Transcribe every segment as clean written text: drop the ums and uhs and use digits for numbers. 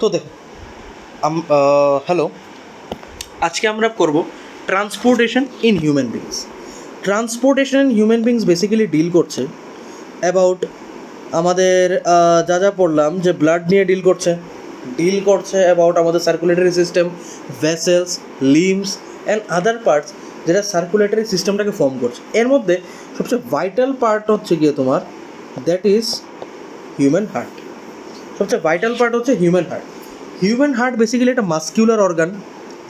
তো দেখো, হ্যালো, আজকে আমরা করব transportation in human beings. Transportation in human beings basically deal করছে অ্যাবাউট আমাদের যা যা পড়লাম যে ব্লাড নিয়ে ডিল করছে অ্যাবাউট আমাদের circulatory system, vessels, limbs and other parts যেটা সার্কুলেটরি সিস্টেমটাকে ফর্ম করছে। এর মধ্যে সবচেয়ে ভাইটাল পার্ট হচ্ছে গিয়ে তোমার দ্যাট ইজ হিউম্যান হার্ট। সবচেয়ে ভাইটাল পার্ট হচ্ছে হিউম্যান হার্ট বেসিক্যালি একটা মাস্কিউলার অর্গান,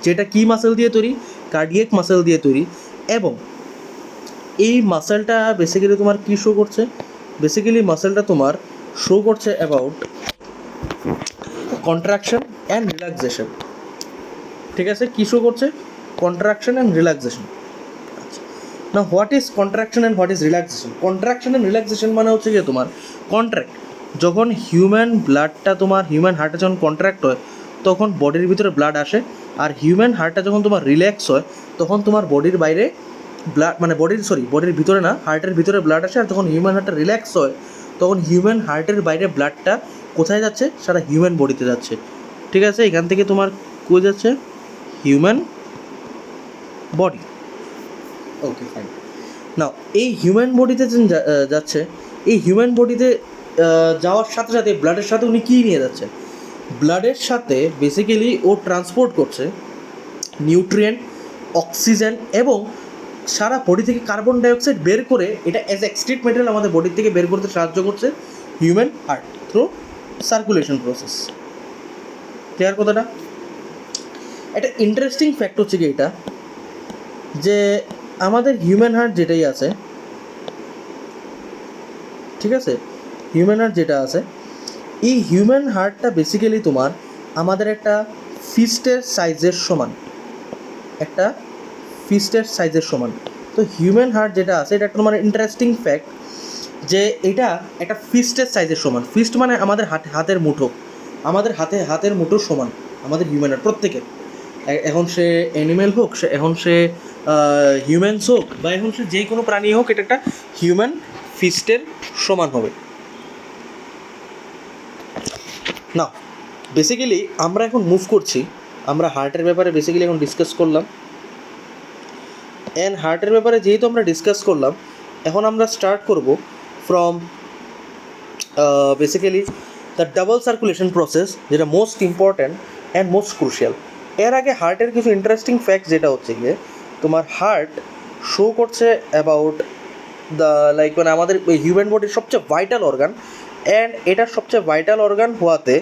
যেটা কি মাসেল দিয়ে তৈরি? কার্ডিয়াক মাসেল দিয়ে তৈরি। এবং এই মাসেলটা বেসিক্যালি তোমার কী শো করছে? বেসিক্যালি মাসেলটা তোমার শো করছে অ্যাবাউট কন্ট্রাকশন অ্যান্ড রিল্যাক্সেশন। ঠিক আছে, কী শো করছে? Contraction and relaxation. আচ্ছা, না what is contraction and what is relaxation? Contraction and relaxation মানে হচ্ছে গিয়ে তোমার কন্ট্রাক্ট। যখন হিউম্যান ব্লাডটা তোমার হিউম্যান হার্টে যখন কন্ট্রাক্ট হয় তখন বডির ভিতরে ব্লাড আসে, আর হিউম্যান হার্টটা যখন তোমার রিল্যাক্স হয় তখন তোমার বডির বাইরে ব্লাড মানে বডির ভিতরে না, হার্টের ভিতরে ব্লাড আসে। আর যখন হিউম্যান হার্টটা রিল্যাক্স হয় তখন হিউম্যান হার্টের বাইরে ব্লাডটা কোথায় যাচ্ছে? সারা হিউম্যান বডিতে যাচ্ছে। ঠিক আছে, এখান থেকে তোমার কই যাচ্ছে? Human body. Okay, fine. Now এই হিউম্যান বডিতে যাচ্ছে, এই হিউম্যান বডিতে যাওয়ার সাথে সাথে ব্লাডের সাথে উনি কী নিয়ে যাচ্ছেন? ব্লাডের সাথে বেসিক্যালি ও ট্রান্সপোর্ট করছে নিউট্রিয়েন্ট, অক্সিজেন এবং সারা বডি থেকে কার্বন ডাইঅক্সাইড বের করে এটা অ্যাজ এক্সট্রিট মেটেরিয়াল আমাদের বডি থেকে বের করতে সাহায্য করছে human heart through circulation process. Clear কথাটা? একটা ইন্টারেস্টিং ফ্যাক্ট হচ্ছে কি এটা, যে আমাদের হিউম্যান হার্ট যেটাই আছে, ঠিক আছে, হিউম্যান হার্ট যেটা আছে, এই হিউম্যান হার্টটা বেসিক্যালি তোমার আমাদের একটা ফিস্টের সাইজের সমান, একটা ফিস্টের সাইজের সমান। তো হিউম্যান হার্ট যেটা আছে এটা একটা তোমার ইন্টারেস্টিং ফ্যাক্ট, যে এটা একটা ফিস্টের সাইজের সমান। ফিস্ট মানে আমাদের হাতের মুঠো, আমাদের হাতের মুঠোর সমান আমাদের হিউম্যান হার্ট প্রত্যেকের। এখন সে অ্যানিমেল হোক, এখন সে হিউম্যানস হোক, বা এখন সে যে কোনো প্রাণী হোক, এটা একটা হিউম্যান ফিস্টের সমান হবে। না বেসিক্যালি আমরা এখন মুভ করছি, আমরা হার্টের ব্যাপারে বেসিক্যালি এখন ডিসকাস করলাম। অ্যান্ড হার্টের ব্যাপারে যেহেতু আমরা ডিসকাস করলাম, এখন আমরা স্টার্ট করব from basically the double circulation process, যেটা most important and most crucial. এর আগে হার্টের কিছু ইন্টারেস্টিং ফ্যাক্ট, যেটা হচ্ছে গিয়ে তোমার হার্ট শো করছে অ্যাবাউট দ্য মানে আমাদের হিউম্যান বডির সবচেয়ে ভাইটাল অর্গান। অ্যান্ড এটার সবচেয়ে ভাইটাল অর্গান হওয়াতে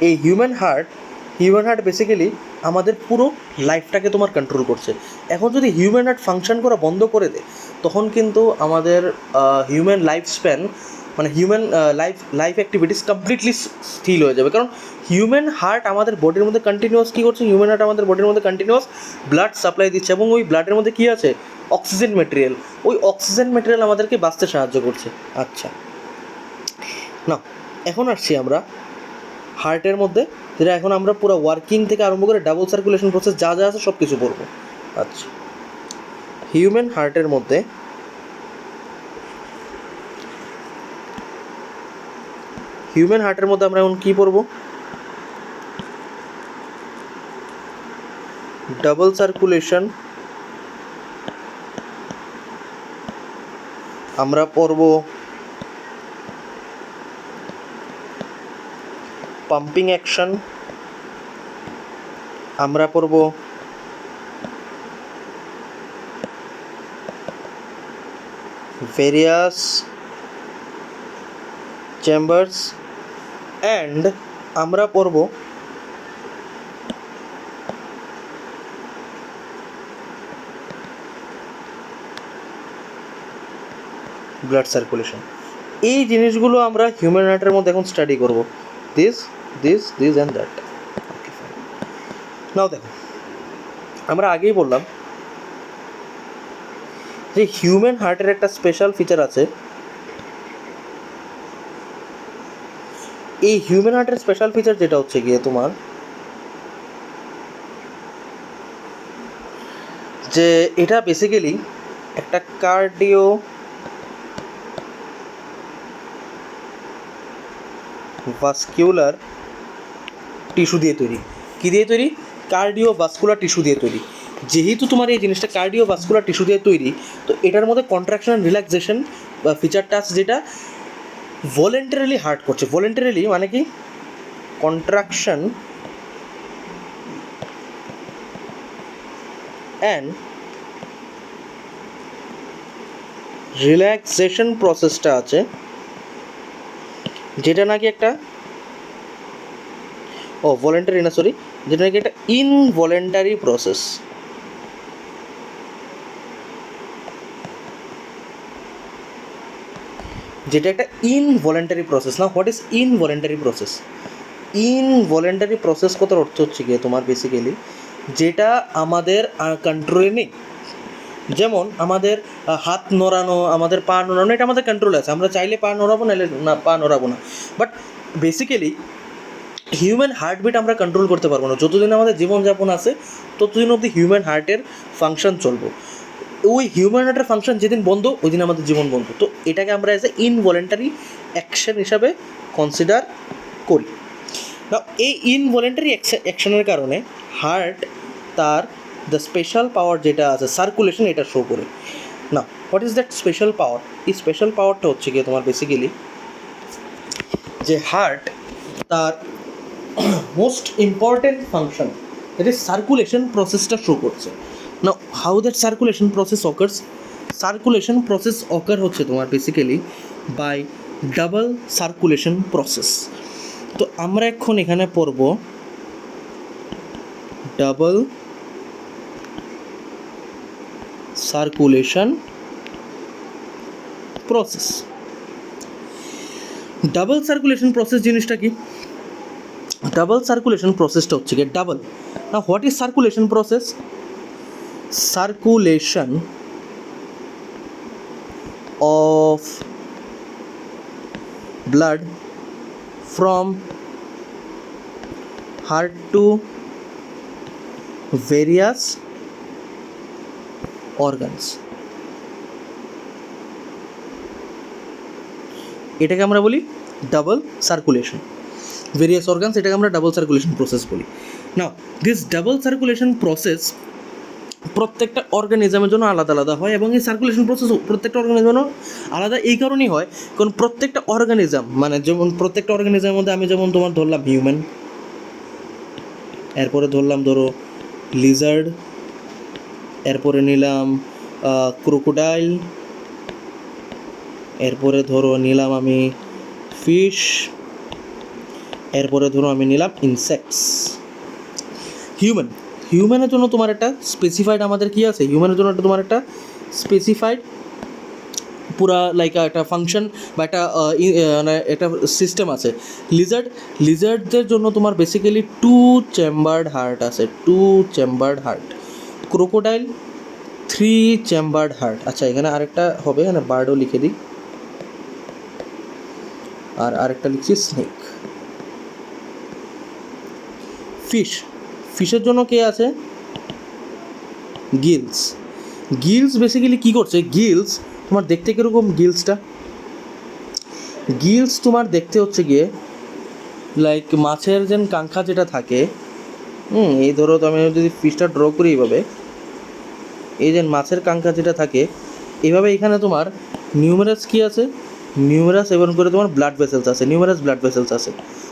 এই হিউম্যান হার্ট বেসিক্যালি আমাদের পুরো লাইফটাকে তোমার কন্ট্রোল করছে। এখন যদি হিউম্যান হার্ট ফাংশন করা বন্ধ করে দেয় তখন কিন্তু আমাদের হিউম্যান লাইফ স্প্যান মানে হিউম্যান লাইফ অ্যাক্টিভিটিস কমপ্লিটলি স্থির হয়ে যাবে। কারণ হিউম্যান হার্ট আমাদের বডির মধ্যে কন্টিনিউয়াস কী করছে? হিউম্যান হার্ট আমাদের বডির মধ্যে কন্টিনিউয়াস ব্লাড সাপ্লাই দিচ্ছে, এবং ওই ব্লাডের মধ্যে কী আছে? Oxygen material. ওই অক্সিজেন মেটেরিয়াল আমাদেরকে বাঁচতে সাহায্য করছে। আচ্ছা, না এখন আসছি আমরা হার্টের মধ্যে, যেটা এখন আমরা পুরো ওয়ার্কিং থেকে আরম্ভ করে ডাবল সার্কুলেশন প্রসেস যা যা আছে সব কিছু পড়বো। আচ্ছা, হিউম্যান হার্টের মধ্যে আমরা এখন কী পড়বো? ডাবল সার্কুলেশন আমরা পড়বো, পাম্পিং অ্যাকশন আমরা পড়ব, ভেরিয়াস চেম্বার্স, অ্যান্ড আমরা পড়ব ব্লাড সার্কুলেশন। এই জিনিসগুলো আমরা হিউম্যান হার্টের মধ্যে এখন স্টাডি করব, this and that. Okay, fine. Now দেখো, আমরা আগেই বললাম যে হিউম্যান হার্টের একটা স্পেশাল ফিচার আছে। এই হিউম্যান হার্টের স্পেশাল ফিচার যেটা হচ্ছে গিয়ে তোমার যে এটা বেসিক্যালি একটা কার্ডিও ভাস্কিউলার টিস্যু দিয়ে তৈরি। কী দিয়ে তৈরি? কার্ডিওভাস্কুলার টিস্যু দিয়ে তৈরি। যেহেতু তোমার এই জিনিসটা কার্ডিওভাস্কুলার টিস্যু দিয়ে তৈরি, তো এটার মধ্যে কন্ট্রাকশন অ্যান্ড রিল্যাক্সেশন বা ফিচারটা আছে যেটা ভলেন্টারিলি হার্ট করছে। ভলেন্টারিলি মানে কি? কন্ট্রাকশন অ্যান্ড রিল্যাক্সেশন প্রসেসটা আছে যেটা নাকি একটা ভলেন্টারি না সরি, যেটা নাকি একটা ইনভলেন্টারি প্রসেস। যেটা একটা ইনভলেন্টারি প্রসেস। না, what is involuntary process? Involuntary process কথার অর্থ হচ্ছে গিয়ে তোমার বেসিক্যালি যেটা আমাদের কন্ট্রোলে নেই। যেমন আমাদের হাত নড়ানো, আমাদের পা নড়ানো, এটা আমাদের কন্ট্রোলে আছে। আমরা চাইলে পা নড়াবো, নাহলে না পা নড়াবো না। বাট বেসিক্যালি হিউম্যান হার্টবিট আমরা কন্ট্রোল করতে পারবো না। যতদিন আমাদের জীবনযাপন আছে ততদিন অবধি হিউম্যান হার্টের ফাংশন চলবো। ওই হিউম্যান হার্টের ফাংশন যেদিন বন্ধ, ওই দিন আমাদের জীবন বন্ধ। তো এটাকে আমরা অ্যাজ এ ইনভলেন্টারি অ্যাকশন হিসাবে কনসিডার করি। না, এই ইনভলেন্টারি অ্যাকশনের কারণে হার্ট তার দ্য স্পেশাল পাওয়ার যেটা আছে সার্কুলেশন, এটা শো করে। না, হোয়াট ইজ দ্যাট স্পেশাল পাওয়ার? এই স্পেশাল পাওয়ারটা হচ্ছে গিয়ে তোমার বেসিক্যালি যে হার্ট তার most important function, that is circulation প্রসেসটা শো করছে। না, how that circulation process occurs? Circulation process occur হচ্ছে তোমার basically by double circulation process. তো আমরা এখন এখানে পড়ব double circulation process. Double circulation process জিনিসটা কি? ডাবল সার্কুলেশন প্রসেসটা হচ্ছে কি ডাবল। না, what is circulation process? Circulation of blood from heart to various organs. এটাকে আমরা বলি ডাবল সার্কুলেশন। ভেরিয়াস অর্গানস, এটাকে আমরা ডাবল সার্কুলেশন প্রসেস বলি। নাও দিস ডাবল সার্কুলেশন প্রসেস প্রত্যেকটা অর্গানিজমের জন্য আলাদা আলাদা হয়, এবং এই সার্কুলেশন প্রসেস প্রত্যেকটা অর্গানিজমের জন্য আলাদা এই কারণেই হয় কারণ প্রত্যেকটা অর্গানিজম, মানে যেমন প্রত্যেকটা অর্গানিজমের মধ্যে আমি যেমন তোমার ধরলাম হিউম্যান, এরপরে ধরলাম ধরো লিজার্ড, এরপরে নিলাম ক্রোকোডাইল, এরপরে ধরো নিলাম আমি ফিশ, এরপরে ধরো আমি নিলাম ইনসেক্টস। হিউম্যানের জন্য তোমার একটা স্পেসিফাইড আমাদের কী আছে? হিউম্যানের জন্য তোমার একটা স্পেসিফাইড পুরা লাইক একটা ফাংশন বা একটা মানে একটা সিস্টেম আছে। লিজার্ডদের জন্য তোমার বেসিক্যালি 2 চেম্বার্ড হার্ট আছে, 2 chambered heart. Crocodile 3 chambered heart. আচ্ছা, এখানে আরেকটা হবে, এখানে বার্ডও লিখে দিই, আর আরেকটা লিখছি স্নেক। ফিশের জন্য কে আছে? গিলস বেসিক্যালি কী করছে? গিলস তোমার দেখতে কীরকম? গিলস তোমার দেখতে হচ্ছে গিয়ে লাইক মাছের যে কাঙ্খা যেটা থাকে, এই ধরো তো আমি যদি ফিশটা ড্র করি এইভাবে, এই যে মাছের কাঙ্খা যেটা থাকে এইভাবে, এখানে তোমার নিউমেরাস কী আছে? নিউমেরাস এবং করে তোমার ব্লাড ভেসেলস আছে, নিউমেরাস ব্লাড ভেসেলস আছে।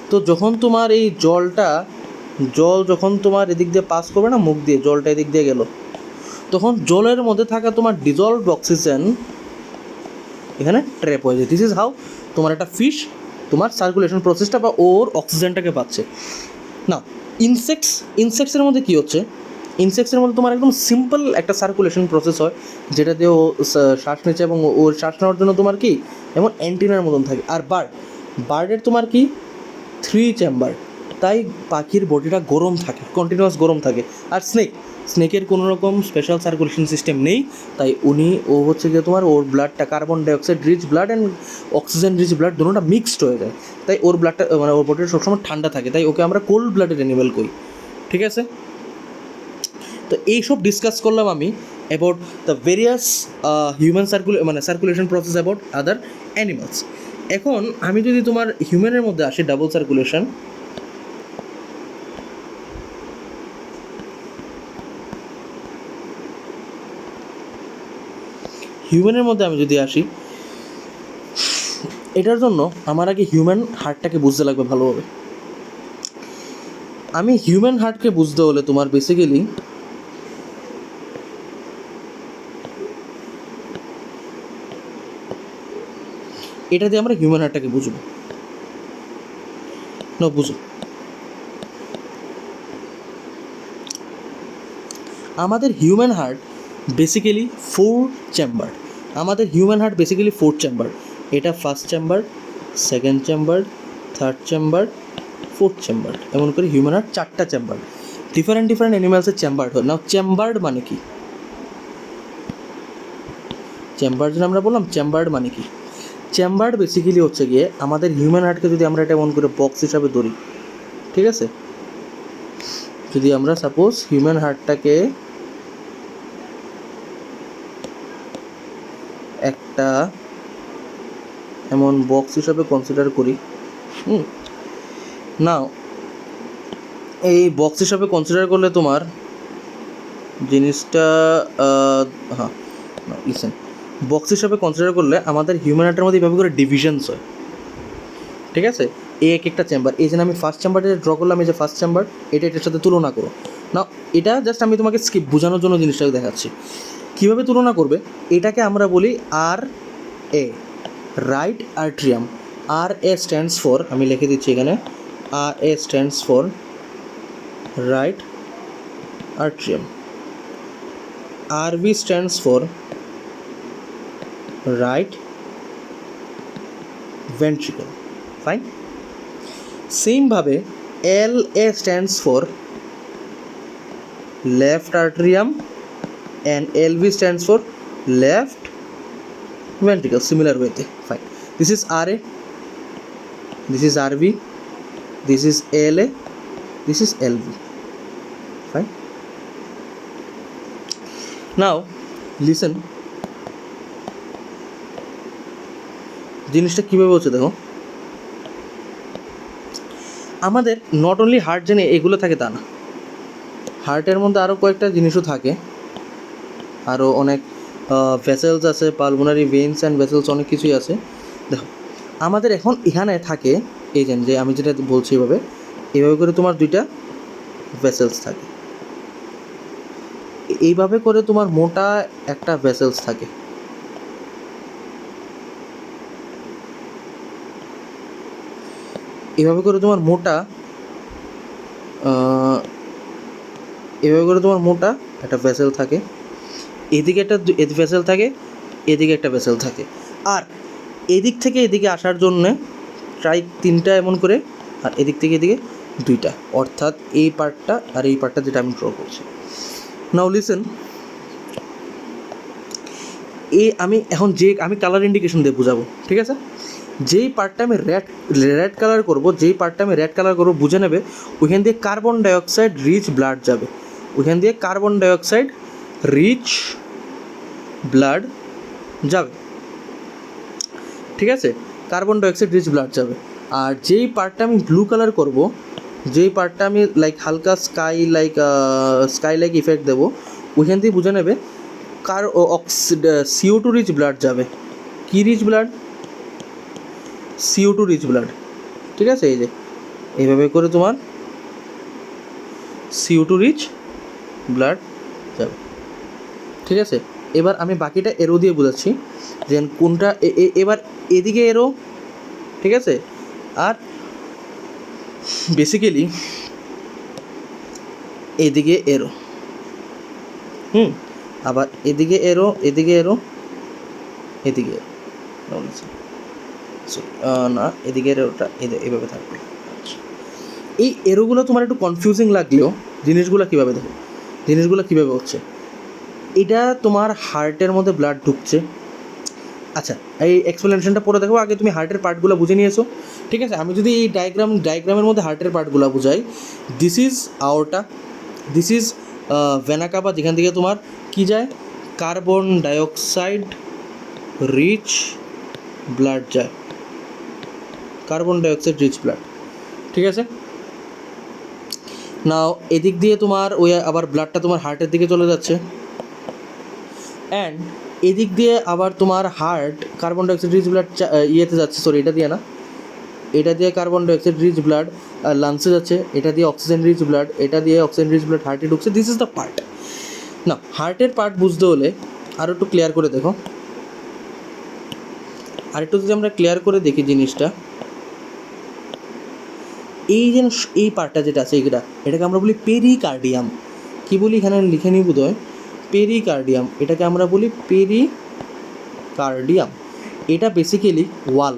তো যখন তোমার এই জল যখন তোমার এদিক দিয়ে পাস করবে না, মুখ দিয়ে জলটা এদিক দিয়ে গেল, তখন জলের মধ্যে থাকা তোমার ডিজলভড অক্সিজেন এখানে ট্র্যাপ হয়ে যায়। দিস ইজ হাউ তোমার একটা ফিশ তোমার সার্কুলেশন প্রসেসটা বা ওর অক্সিজেনটাকে পাচ্ছে। না, ইনসেক্টসের মধ্যে কী হচ্ছে? ইনসেক্টসের মধ্যে তোমার একদম সিম্পল একটা সার্কুলেশন প্রসেস হয়, যেটা দিয়ে ও শ্বাস নিচ্ছে, এবং ওর শ্বাস নেওয়ার জন্য তোমার কি যেমন অ্যান্টিনার মতন থাকে। আর বার্ডের তোমার কি 3 চেম্বার, তাই পাখির বডিটা গরম থাকে, কন্টিনিউয়াস গরম থাকে। আর স্নেকের কোনো রকম স্পেশাল সার্কুলেশন সিস্টেম নেই, তাই ও হচ্ছে গিয়ে তোমার ওর ব্লাডটা carbon dioxide rich blood and oxygen rich blood দুটোটা মিক্সড হয়ে যায়, তাই ওর ব্লাডটা মানে ওর বডিটা সবসময় ঠান্ডা থাকে, তাই ওকে আমরা কোল্ড ব্লাডেড অ্যানিমেল করি। ঠিক আছে, তো এইসব ডিসকাস করলাম আমি about the various human circulation process about other animals. এখন আমি যদি তোমার হিউম্যানের মধ্যে আসি, ডাবল সার্কুলেশন হিউম্যানের মধ্যে আমি যদি আসি, এটার জন্য আমার আগে হিউম্যান হার্টটাকে বুঝতে লাগবে ভালোভাবে। আমি হিউম্যান হার্টকে বুঝতে হলে তোমার বেসিক্যালি এটা দিয়ে আমরা হিউম্যান হার্টটাকে বুঝবো না, বুঝো। আমাদের হিউম্যান হার্ট বেসিক্যালি 4 চেম্বার। আমাদের হিউম্যান হার্ট বেসিক্যালি 4 চেম্বার। এটা first chamber, second chamber, third chamber, fourth chamber, এমন করে হিউম্যান হার্ট 4টা চেম্বার। ডিফারেন্ট অ্যানিমালসের চেম্বার হয়। নাও চেম্বার্ড মানে কি? চেম্বার যেন আমরা বললাম, চেম্বার্ড মানে কি? চেম্বার্ড বেসিক্যালি হচ্ছে গিয়ে আমাদের হিউম্যান হার্টকে যদি আমরা এটা এমন করে বক্স হিসাবে ধরি, ঠিক আছে? যদি আমরা সাপোজ হিউম্যান হার্টটাকে একটা এমন বক্স হিসাবে কনসিডার করি, নাও এই বক্স হিসাবে কনসিডার করলে তোমার জিনিসটা হ্যাঁ লিসেন, বক্স হিসাবে কনসিডার করলে আমাদের হিউম্যান হার্টের মধ্যে এইভাবে করে ডিভিশনস হয়, ঠিক আছে? এই একটা চেম্বার, এই যে আমি ফার্স্ট চেম্বারটা ড্র করলাম, এই যে ফার্স্ট চেম্বার, এটার সাথে তুলনা করো না। এটা জাস্ট আমি তোমাকে স্কিপ বোঝানোর জন্য জিনিসটাকে দেখাচ্ছি কীভাবে তুলনা করবে। এটাকে আমরা বলি R A, right atrium. R A stands for, আমি লিখে দিচ্ছি এখানে, R A stands for right atrium. RV stands for right ventricle. Fine. Same ভাবে LA stands for left atrium and LV stands for left ventricle. Similar way. Fine. This is RA. This is RV. This is LA. This is LV. Fine. Now listen, জিনিসটা কীভাবে হচ্ছে দেখো। আমাদের not only heart জেনে এগুলো থাকে তা না, হার্টের মধ্যে আরও কয়েকটা জিনিসও থাকে, আরও অনেক ভেসেলস আছে, পালমোনারি ভেইনস অ্যান্ড ভেসেলস, অনেক কিছুই আছে। দেখো আমাদের এখন এখানে থাকে এই যে আমি যেটা বলছি এইভাবে করে তোমার 2টা ভেসেলস থাকে, এইভাবে করে তোমার মোটা একটা ভেসেলস থাকে। এভাবে করে তোমার মোটা একটা ভেসেল থাকে, এদিকে একটা ভেসেল থাকে, এদিকে একটা ভেসেল থাকে, আর এদিক থেকে এদিকে আসার জন্যে প্রায় 3টা এমন করে, আর এদিক থেকে এদিকে 2টা, অর্থাৎ এই পার্টটা আর এই পার্টটা যেটা আমি ড্র করছি। নাও লিসেন, আমি এখন আমি কালার ইন্ডিকেশন দিয়ে বোঝাবো, ঠিক আছে? যেই পার্টটা আমি রেড কালার করবো, বুঝে নেবে ওইখান দিয়ে কার্বন ডাইঅক্সাইড রিচ ব্লাড যাবে, ঠিক আছে? কার্বন ডাইঅক্সাইড রিচ ব্লাড যাবে। আর যেই পার্টটা আমি ব্লু কালার করবো, যেই পার্টটা আমি হালকা স্কাই লাইক ইফেক্ট দেবো, ওইখান দিয়ে বুঝে নেবে CO2 রিচ ব্লাড যাবে। কি rich blood? CO2 rich blood, ঠিক আছে? এই যে এইভাবে করে তোমার CO2 রিচ ব্লাড যাবে, ঠিক আছে? এবার আমি বাকিটা এরো দিয়ে বোঝাচ্ছি যে কোনটা। এবার এদিকে এরো, ঠিক আছে? আর বেসিক্যালি এদিকে এরো, আবার এদিকে এরো, এদিকে এরো, এদিকে না, এদিকে এরোটা এইভাবে থাকবে। এই এরোগুলো তোমার একটু কনফিউজিং লাগলেও জিনিসগুলো কীভাবে হচ্ছে, এটা তোমার হার্টের মধ্যে ব্লাড ঢুকছে। আচ্ছা, এই এক্সপ্লেনেশনটা পরে দেখো, আগে তুমি হার্টের পার্টগুলো বুঝে নিয়েছো, ঠিক আছে? আমি যদি এই ডায়াগ্রামের মধ্যে হার্টের পার্টগুলো বুঝাই, this is aorta, this is vena cava, যেখান থেকে তোমার কি যায়, কার্বন ডাইঅক্সাইড রিচ ব্লাড যায়, ঠিক আছে? নাও এদিক দিয়ে তোমার ওই আবার ব্লাডটা তোমার হার্টের দিকে চলে যাচ্ছে, অ্যান্ড এদিক দিয়ে আবার তোমার heart carbon dioxide rich blood ইয়েতে যাচ্ছে, সরি এটা দিয়ে না, এটা দিয়ে কার্বন ডাইঅক্সাইড রিচ ব্লাড লাংসে যাচ্ছে, এটা দিয়ে অক্সিজেন রিচ ব্লাড, এটা দিয়ে অক্সিজেন রিচ ব্লাড হার্টে ঢুকছে। This is the part. না, হার্টের পার্ট বুঝতে হলে আরও একটু ক্লিয়ার করে দেখো, আরেকটু যদি আমরা ক্লিয়ার করে দেখি জিনিসটা, এই যে এই পার্টটা যেটা আছে এটাকে আমরা বলি পেরিকার্ডিয়াম। কি বলি এখানে লিখে নিই বোধ হয়, পেরিকার্ডিয়াম, এটাকে আমরা বলি পেরিকার্ডিয়াম। এটা বেসিক্যালি ওয়াল,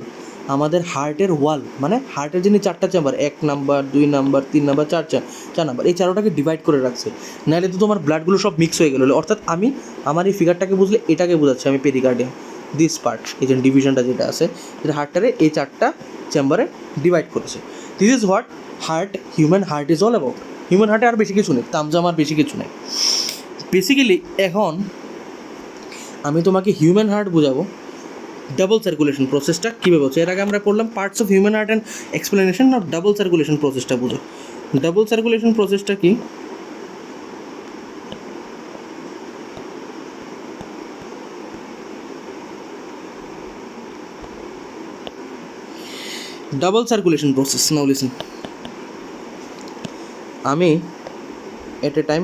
আমাদের হার্টের ওয়াল, মানে হার্টের যিনি 4টা chamber, 1 number 2 number 3 number 4 number, এই 4টাকে ডিভাইড করে রাখছে, নাহলে তো তোমার ব্লাডগুলো সব মিক্স হয়ে গেলো। অর্থাৎ আমি আমার এই ফিগারটাকে বুঝলে এটাকে বোঝাচ্ছি আমি পেরিকার্ডিয়াম, দিস পার্ট, এই যে ডিভিশনটা যেটা আছে, যেটা হার্টটারে এই 4টা চেম্বারে ডিভাইড করেছে। This is what heart, human heart is all about. Human হার্টে আর বেশি কিছু নেই, তামজাম আর বেশি কিছু নেই বেসিক্যালি। এখন আমি তোমাকে হিউম্যান হার্ট বোঝাবো, ডাবল সার্কুলেশন প্রসেসটা কীভাবে হচ্ছে। এর আগে আমরা পড়লাম parts of human heart and explanation, না ডাবল সার্কুলেশন প্রসেসটা বুঝো। ডাবল সার্কুলেশন প্রসেসটা কি? ডাবল সার্কুলেশন প্রসেস, নাও লিসেন। আমি এট এ টাইম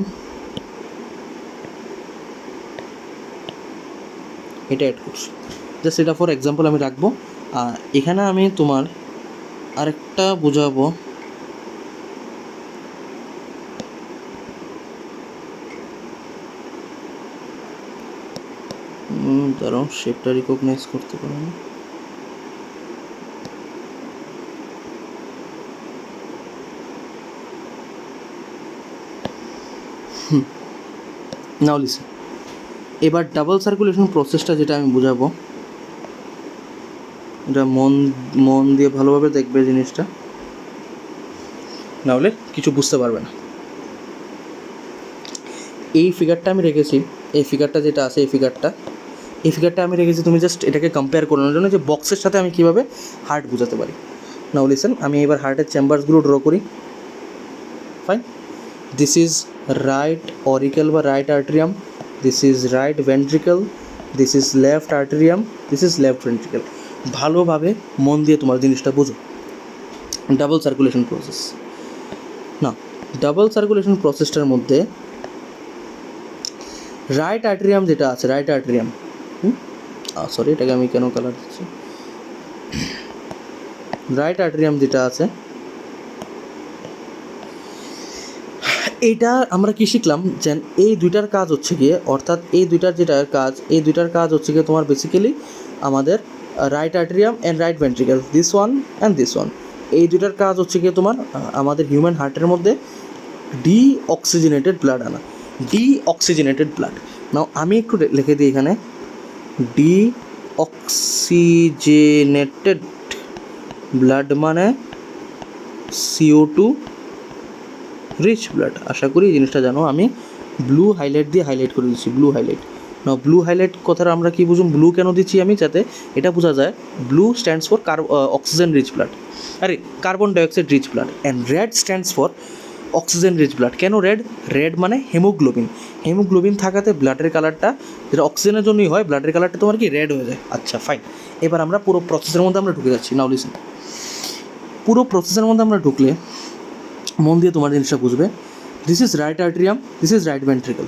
এটা অ্যাড করছি, জাস্ট এটা ফর এক্সাম্পল আমি রাখবো। আর এখানে আমি তোমার আরেকটা বোঝাবো, দাঁড়াও শেপটা রিকগনাইজ করতে পারো না। নাও লিসেন, এবার ডাবল সার্কুলেশন প্রসেসটা যেটা আমি বোঝাবো, এটা মন দিয়ে ভালোভাবে দেখবে জিনিসটা, নাহলে কিছু বুঝতে পারবে না। এই ফিগারটা আমি রেখেছি, এই ফিগারটা যেটা আছে এই ফিগারটা আমি রেখেছি, তুমি জাস্ট এটাকে কম্পেয়ার করানোর জন্য যে বক্সের সাথে আমি কীভাবে হার্ট বোঝাতে পারি। নাও লিসেন, আমি এবার হার্টের চেম্বারসগুলো ড্র করি। Fine, this is right auricle বা right atrium, this is right ventricle, this is left atrium, this is left ventricle. ভালোভাবে মন দিয়ে তোমার জিনিসটা বুঝো। ডাবল সার্কুলেশন প্রসেস, না ডাবল সার্কুলেশন প্রসেসটার মধ্যে রাইট আর্টেরিয়াম যেটা আছে, রাইট আর্টেরিয়াম, সরি এটাকে আমি কেন কালার দিচ্ছি, রাইট আর্টেরিয়াম যেটা আছে, এইটা আমরা কি শিখলাম যে এই দুইটার কাজ হচ্ছে গিয়ে, অর্থাৎ এই দুইটার কাজ হচ্ছে গিয়ে তোমার বেসিক্যালি আমাদের right atrium and right ventricle, this one and this one, এই দুইটার কাজ হচ্ছে গিয়ে তোমার আমাদের হিউম্যান হার্টের মধ্যে ডিঅক্সিজেনেটেড ব্লাড আনা, ডিঅক্সিজেনেটেড ব্লাড। নাও আমি একটু লিখে দিই এখানে, ডিঅক্সিজেনেটেড ব্লাড মানে CO2 রিচ ব্লাড। আশা করি এই জিনিসটা জানো, আমি ব্লু হাইলাইট দিয়ে হাইলাইট করে দিচ্ছি, ব্লু হাইলাইট। না ব্লু হাইলাইট কথাটা আমরা কী বুঝুন, ব্লু কেন দিচ্ছি আমি, যাতে এটা বোঝা যায় blue stands for oxygen rich blood, আরে carbon dioxide rich blood, and red stands for oxygen rich blood. কেন রেড? রেড মানে হেমোগ্লোবিন, হেমোগ্লোবিন থাকাতে ব্লাডের কালারটা যেটা অক্সিজেনের জন্যই হয়, ব্লাডের কালারটা তোমার কি রেড হয়ে যায়। আচ্ছা ফাইন, এবার আমরা পুরো প্রসেসের মধ্যে আমরা ঢুকে যাচ্ছি। নাও লিসেন, পুরো প্রসেসের মধ্যে আমরা ঢুকলে মন দিয়ে তোমার জিনিসটা বুঝবে। This is right atrium, this is right ventricle.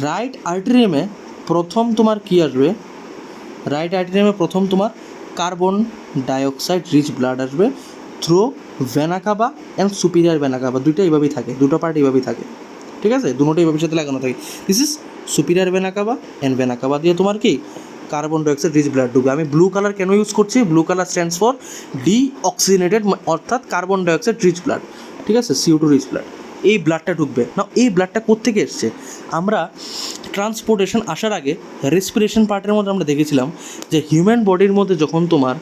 Right আর্টেরিয়ামে প্রথম তোমার কী আসবে, রাইট আর্টেরিয়ামে প্রথম তোমার কার্বন ডাইঅক্সাইড রিচ ব্লাড আসবে through vena cava and superior vena cava, দুইটা এইভাবেই থাকে, দুটো পার্ট এইভাবেই থাকে, ঠিক আছে, দুটোই এইভাবে সাথে লাগানো থাকে। This is superior vena cava and vena CAVA দিয়ে তোমার কি কার্বন ডাইঅক্সাইড রিচ ব্লাড ঢুকবে। আমি ব্লু কালার কেন ইউজ করছি, blue colour stands for deoxygenated, অর্থাৎ কার্বন ডাইঅক্সাইড রিচ ব্লাড, ঠিক আছে, CO2 রিচ ব্লাড, এই ব্লাডটা ঢুকবে না। এই ব্লাডটা কোত্থেকে এসছে, আমরা ট্রান্সপোর্টেশন আসার আগে রেসপিরেশন পার্টের মধ্যে আমরা দেখেছিলাম যে হিউম্যান বডির মধ্যে যখন তোমার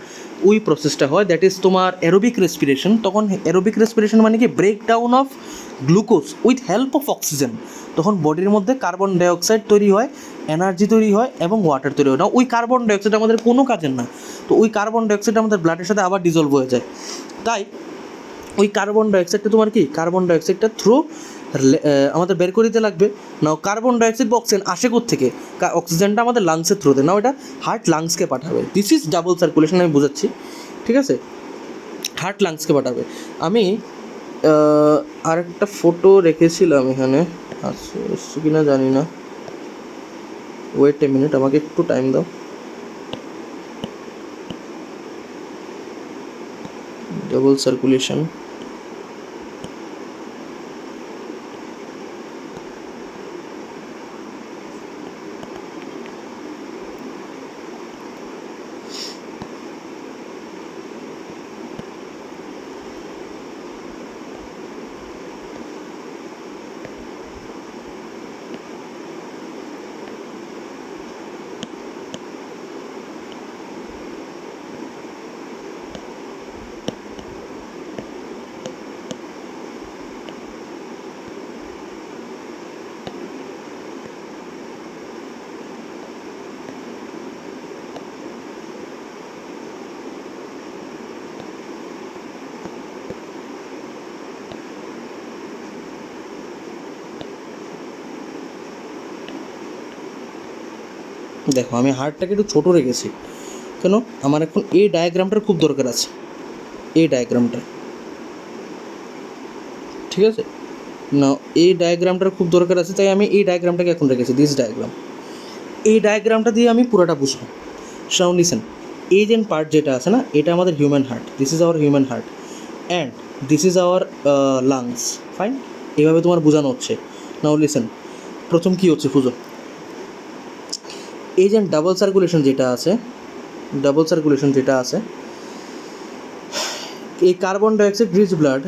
ওই প্রসেসটা হয়, দ্যাট ইজ তোমার অ্যারোবিক রেসপিরেশন, তখন অ্যারোবিক রেসপিরেশন মানে কি breakdown of glucose with help of oxygen, তখন বডির মধ্যে কার্বন ডাইঅক্সাইড তৈরি হয়, এনার্জি তৈরি হয় এবং ওয়াটার তৈরি হয়। না ওই কার্বন ডাইঅক্সাইড আমাদের কোনো কাজের না, তো ওই কার্বন ডাইঅক্সাইড আমাদের ব্লাডের সাথে আবার ডিজলভ হয়ে যায়। তাই ওই কার্বন ডাইঅক্সাইডটা তোমার কি, কার্বন ডাইঅক্সাইডটা থ্রু আমাদের বের করে দিতে লাগবে। নাও কার্বন ডাইঅক্সাইড বা অক্সিজেন আসে থেকে, অক্সিজেনটা আমাদের লাংসের থ্রুতে, নাও এটা হার্ট লাংসকে পাঠাবে। দিস ইজ ডাবল সার্কুলেশন, আমি বোঝাচ্ছি, ঠিক আছে? হার্ট লাংসকে পাঠাবে। আমি আরেকটা ফটো রেখেছিলাম এখানে, আছে কি না জানি না, ওয়েট এ মিনিট, আমাকে একটু টাইম দাও। ডাবল সার্কুলেশন, দেখো আমি হার্টটাকে একটু ছোটো রেখেছি কেন, আমার এখন এই ডায়াগ্রামটার খুব দরকার আছে, এই ডায়াগ্রামটা, ঠিক আছে? না, এই ডায়াগ্রামটার খুব দরকার আছে, তাই আমি এই ডায়াগ্রামটাকে এখন রেখেছি, দিস ডায়াগ্রাম। এই ডায়াগ্রামটা দিয়ে আমি পুরোটা বুঝবো। Now listen, edge end part যেটা আছে না, এটা আমাদের human heart, this is our human heart and this is our lungs, fine. এইভাবে তোমার বোঝানো হচ্ছে। নাও লিসেন, প্রথম কী হচ্ছে খুঁজো, এই যে ডাবল সার্কুলেশন যেটা আছে, ডাবল সার্কুলেশন যেটা আছে, এই carbon dioxide rich blood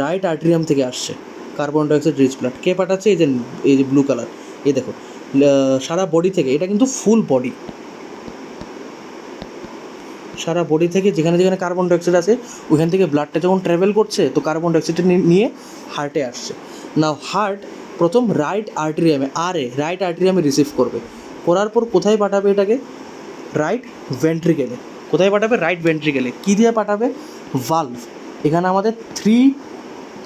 right atrium থেকে আসছে। কার্বন ডাইঅক্সাইড রিচ ব্লাড কে পাঠাচ্ছে? এই যে ব্লু কালার, এই দেখো, সারা বডি থেকে, এটা কিন্তু ফুল বডি, সারা বডি থেকে যেখানে যেখানে কার্বন ডাইঅক্সাইড আছে ওইখান থেকে ব্লাডটা যখন ট্রাভেল করছে, তো কার্বন ডাইঅক্সাইডটা নিয়ে হার্টে আসছে। নাও হার্ট প্রথম রাইট আর্টেরিয়ামে, রাইট আর্টেরিয়ামে রিসিভ করবে, করার পর কোথায় পাঠাবে এটাকে? রাইট ভেন্ট্রিকেলে। কোথায় পাঠাবে? রাইট ভেন্ট্রিকেলে। কী দিয়ে পাঠাবে? ভালভ। এখানে আমাদের 3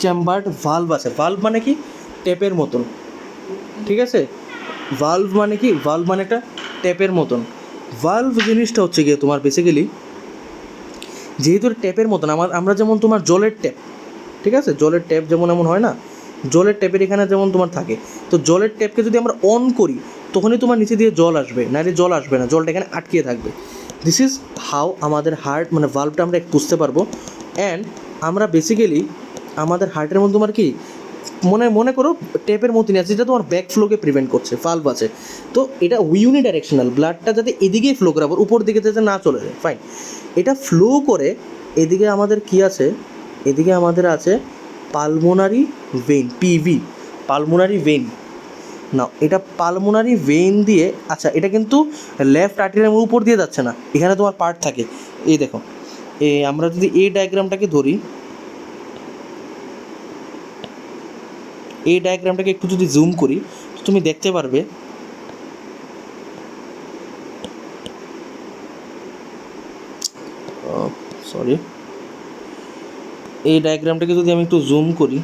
চেম্বার্ড ভালভ আছে। ভালভ মানে কি? টেপের মতন, ঠিক আছে? ভালভ মানে কি? ভালভ মানে একটা টেপের মতন। ভালভ জিনিসটা হচ্ছে গিয়ে তোমার বেসিক্যালি, যেহেতু টেপের মতন, আমরা যেমন তোমার জলের ট্যাপ, ঠিক আছে, জলের ট্যাপ যেমন এমন হয় না, জলের ট্যাপের এখানে যেমন তোমার থাকে, তো জলের ট্যাপকে যদি আমরা অন করি তখনই তোমার নিচে দিয়ে জল আসবে, নাহলে জল আসবে না, জলটা এখানে আটকিয়ে থাকবে। দিস ইজ হাউ আমাদের হার্ট মানে ভালভটা আমরা বুঝতে পারবো। অ্যান্ড আমরা বেসিক্যালি আমাদের হার্টের মধ্যে তোমার কি মনে করো টেপের মতনই আছে, যেটা তোমার ব্যাক ফ্লোকে প্রিভেন্ট করছে, ভালভ আছে। তো এটা ইউনিডাইরেকশনাল, ব্লাডটা যাতে এদিকেই ফ্লো করে, আবার উপর দিকে যাতে না চলে যায়, ফাইন। এটা ফ্লো করে এদিকে আমাদের কি আছে? এদিকে আমাদের আছে pulmonary vein, PV, pulmonary vein. না, এটা পালমোনারি ভেইন দিয়ে, আচ্ছা এটা কিন্তু লেফট আর্টেরিয়ামের উপর দিয়ে যাচ্ছে না, এখানে তোমার পার্ট থাকে। এই দেখো, আমরা যদি এই ডায়াগ্রামটাকে ধরি, এই ডায়াগ্রামটাকে একটু যদি জুম করি তো তুমি দেখতে পারবে, সরি, এই ডায়াগ্রামটাকে যদি আমি একটু জুম করি,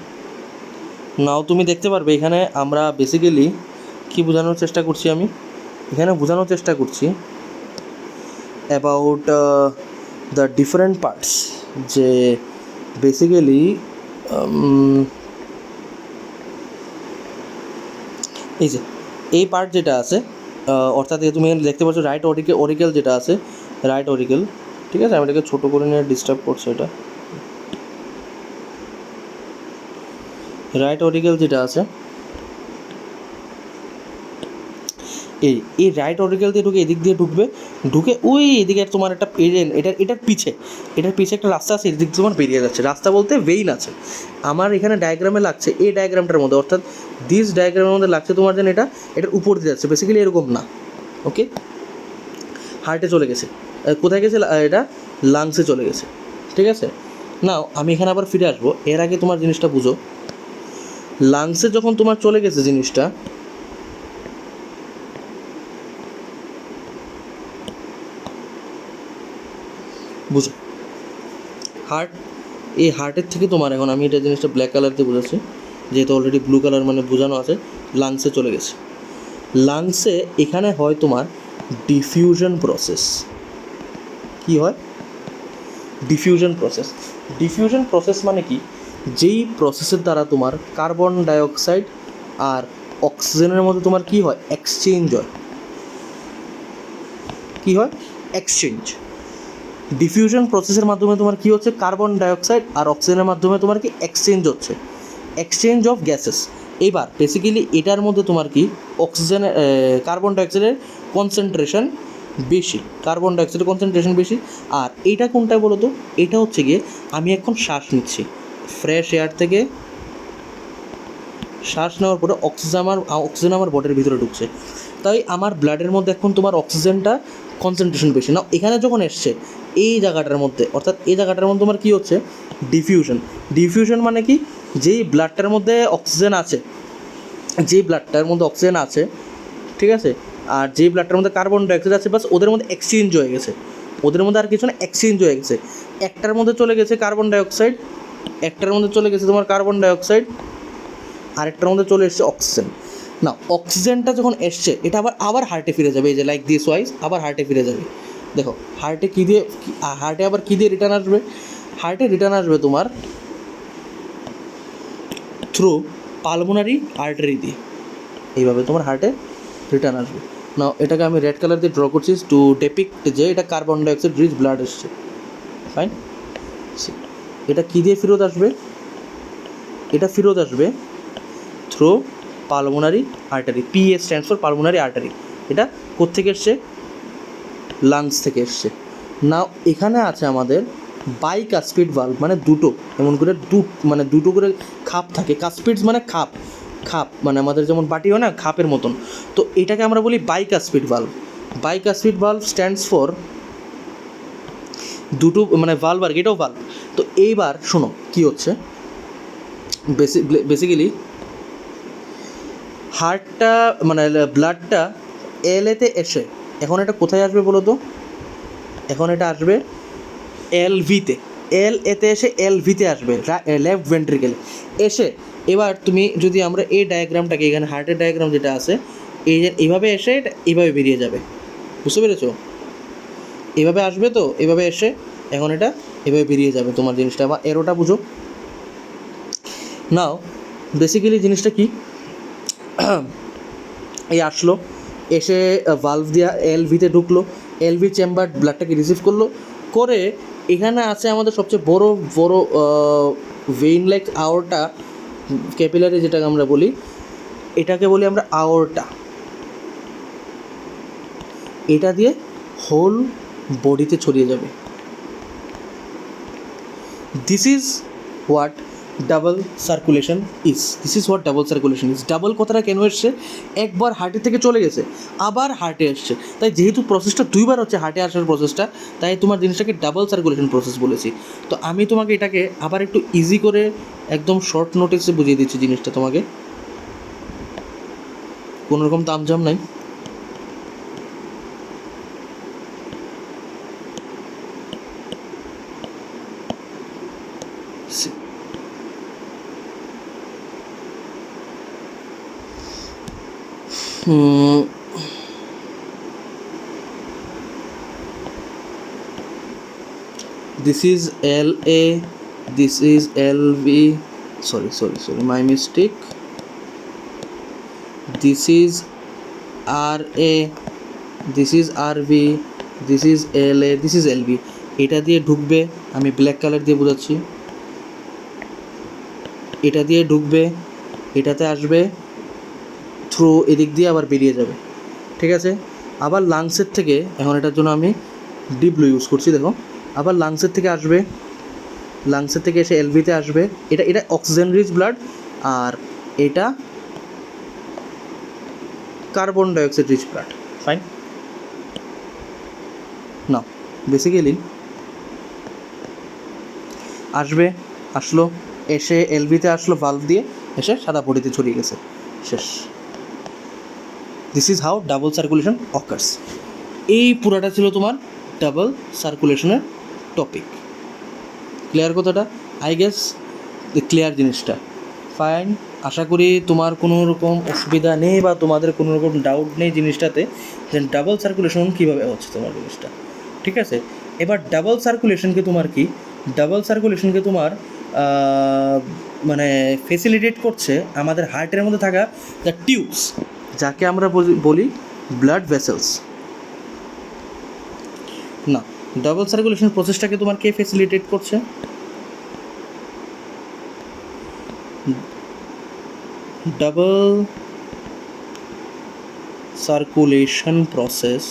নাও তুমি দেখতে পারবে এখানে আমরা বেসিক্যালি কী বোঝানোর চেষ্টা করছি, আমি এখানে বোঝানোর চেষ্টা করছি অ্যাবাউট দ্য ডিফারেন্ট পার্টস, যে বেসিক্যালি এই যে এই পার্ট যেটা আছে, অর্থাৎ তুমি দেখতে পাচ্ছ রাইট অরিকেল যেটা আছে, রাইট অরিকেল, ঠিক আছে? আমি এটাকে ছোটো করে নিয়ে ডিস্টার্ব করছি, এটা রাইট অরিকেল যেটা আছে, এই রাইট অরিকেল দিয়ে ঢুকে এদিক দিয়ে ঢুকবে, ঢুকে ওই এদিকে তোমার একটা এটার পিছে একটা রাস্তা আছে, এদিক তোমার বেরিয়ে যাচ্ছে। রাস্তা বলতে ভেইন আছে, আমার এখানে ডায়াগ্রামে লাগছে এই ডায়াগ্রামটার মধ্যে, অর্থাৎ দিস ডায়াগ্রামের মধ্যে লাগছে তোমার যেন এটার উপর দিয়ে যাচ্ছে, বেসিক্যালি এরকম না, ওকে? হার্টে চলে গেছে, কোথায় গেছে? এটা লাংসে চলে গেছে, ঠিক আছে? নাও আমি এখানে আবার ফিরে আসবো, এর আগে তোমার জিনিসটা বুঝো, লাংসে যখন তোমার চলে গেছে জিনিসটা, বুঝো, হার্ট এই হার্টের থেকে তোমার এখন আমি এটা জিনিসটা ব্ল্যাক কালার দিয়ে বোঝাচ্ছি, যেহেতু অলরেডি ব্লু কালার মানে বোঝানো আছে, লাংসে চলে গেছে। লাংসে এখানে হয় তোমার ডিফিউশন প্রসেস। কি হয়? Diffusion process. ডিফিউশন প্রসেস মানে কি? যেই প্রসেসের দ্বারা তোমার কার্বন ডাইঅক্সাইড আর অক্সিজেনের মধ্যে তোমার কি হয়? এক্সচেঞ্জ হয়। কি হয়? এক্সচেঞ্জ। ডিফিউশন প্রসেসের মাধ্যমে তোমার কি হচ্ছে? কার্বন ডাইঅক্সাইড আর অক্সিজেনের মাধ্যমে তোমার কি এক্সচেঞ্জ হচ্ছে, এক্সচেঞ্জ অফ গ্যাসেস। এইবার বেসিক্যালি এটার মধ্যে তোমার কি অক্সিজেনের কার্বন ডাইঅক্সাইডের কনসেন্ট্রেশন বেশি, কার্বন ডাইঅক্সাইডের কনসেন্ট্রেশন বেশি। আর এইটা কোনটা বলো তো? এটা হচ্ছে গিয়ে আমি এখন শ্বাস নিচ্ছি, ফ্রেশ এয়ার থেকে শ্বাস নেওয়ার পরে অক্সিজেন আমার বডির ভিতরে ঢুকছে, তাই আমার ব্লাডের মধ্যে এখন তোমার অক্সিজেনটা কনসেন্ট্রেশন বেশি। না এখানে যখন এসছে এই জায়গাটার মধ্যে, অর্থাৎ এই জায়গাটার মধ্যে তোমার কী হচ্ছে? ডিফিউশন। ডিফিউশন মানে কি? যেই ব্লাডটার মধ্যে অক্সিজেন আছে, ঠিক আছে, আর যেই ব্লাডটার মধ্যে কার্বন ডাইঅক্সাইড আছে, বাস ওদের মধ্যে এক্সচেঞ্জ হয়ে গেছে, ওদের মধ্যে আর কিছু না, এক্সচেঞ্জ হয়ে গেছে। একটার মধ্যে চলে গেছে কার্বন ডাইঅক্সাইড, আরেকটার মধ্যে চলে এসছে অক্সিজেন। না অক্সিজেনটা যখন এসছে এটা আবার হার্টে ফিরে যাবে, এই যে লাইক দিস ওয়াইজ আবার হার্টে ফিরে যাবে। দেখো হার্টে আবার কী দিয়ে রিটার্ন আসবে? হার্টে রিটার্ন আসবে তোমার থ্রু পালমোনারি আর্টারি দিয়ে, এইভাবে তোমার হার্টে রিটার্ন আসবে। না এটাকে আমি রেড কালার দিয়ে ড্র করছি টু ডেপিক্ট যে এটা কার্বন ডাইঅক্সাইড রিচ ব্লাড এসছে। ফাইন। এটা কী দিয়ে ফেরত আসবে? এটা ফেরত আসবে through pulmonary artery. PA stands for pulmonary artery. এটা কোত্থেকে এসছে? লাংস থেকে এসছে। না এখানে আছে আমাদের বাইকাসপিড ভালভ, মানে দুটো, এমন করে দুটো করে খাপ থাকে। কাসপিডস মানে খাপ, মানে আমাদের যেমন বাটি হয় না, খাপের মতন। তো এটাকে আমরা বলি bicuspid valve. Bicuspid valve stands for দুটো, মানে ভালভ আর এটাও ভালভ। তো এইবার শোনো কী হচ্ছে, বেসিক্যালি হার্টটা মানে ব্লাডটা এলএতে এসে এখন এটা কোথায় আসবে বলো তো? এখন এটা আসবে এলভিতে, এলএতে এসে এলভিতে আসবে, লেফট ভেন্ট্রিকেলে এসে। এবার তুমি যদি আমরা এই ডায়াগ্রামটাকে, এখানে হার্টের ডায়াগ্রাম যেটা আছে, এইভাবে এসে এটা এইভাবে বেরিয়ে যাবে, বুঝতে পেরেছো? এইভাবে আসবে, তো এইভাবে এসে এখন এটা এভাবে বেরিয়ে যাবে তোমার জিনিসটা, বা এরোটা বুঝো। নাও বেসিক্যালি জিনিসটা কি, এই আসলো, এসে ভালভ দিয়া এলভিতে ঢুকলো, এলভি চেম্বার ব্লাডটাকে রিসিভ করে এখানে আছে আমাদের সবচেয়ে বড় ভেইন লাইক আওরটা ক্যাপিলারি, যেটাকে আমরা বলি, এটাকে বলি আমরা আওরটা। এটা দিয়ে হোল বডিতে ছড়িয়ে যাবে। This is what double circulation is. Double কথাটা কেন এসছে? একবার হার্টের থেকে চলে গেছে, আবার হার্টে এসছে, তাই যেহেতু প্রসেসটা দুইবার হচ্ছে হার্টে আসার প্রসেসটা, তাই তোমার জিনিসটাকে ডাবল সার্কুলেশন প্রসেস বলেছি। তো আমি তোমাকে এটাকে আবার একটু ইজি করে একদম শর্ট নোটিসে বুঝিয়ে দিচ্ছি জিনিসটা তোমাকে, কোনো রকম তামঝাম নাই। This is LA, this is LV, sorry, my mistake. This is RA, this is RV, this is LA, this is LV. এটা দিয়ে ঢুকবে, আমি ব্ল্যাক কালার দিয়ে বোঝাচ্ছি, এটা দিয়ে ঢুকবে, এটাতে আসবে থ্রু এদিক দিয়ে আবার বেরিয়ে যাবে, ঠিক আছে। আবার লাংসের থেকে, এখন এটার জন্য আমি ডিপ ব্লু ইউজ করছি, দেখো, আবার লাংসের থেকে আসবে, লাংসের থেকে এসে এলভিতে আসবে। এটা অক্সিজেন রিচ ব্লাড, আর এটা carbon dioxide rich blood. Fine. না বেসিক্যালি আসলো, এসে এলভিতে আসলো ভালভ দিয়ে, এসে সাদা বডিতে ছড়িয়ে গেছে, শেষ। This is how double circulation occurs. এই পুরাটা ছিল তোমার ডাবল সার্কুলেশনের টপিক। ক্লিয়ার কথাটা? আই গেস ক্লিয়ার জিনিসটা, ফাইন। আশা করি তোমার কোনো রকম অসুবিধা নেই বা তোমাদের কোনো রকম ডাউট নেই জিনিসটাতে, যে ডাবল সার্কুলেশন কীভাবে হচ্ছে তোমার জিনিসটা, ঠিক আছে। এবার ডাবল সার্কুলেশনকে তোমার মানে ফেসিলিটেট করছে আমাদের হার্টের মধ্যে থাকা দ্য টিউবস, যাকে আমরা বলি ব্লাড ভেসেলস। না, ডাবল সার্কুলেশন প্রসেসটাকে তোমার কে ফেসিলিটেট করছে? Double circulation process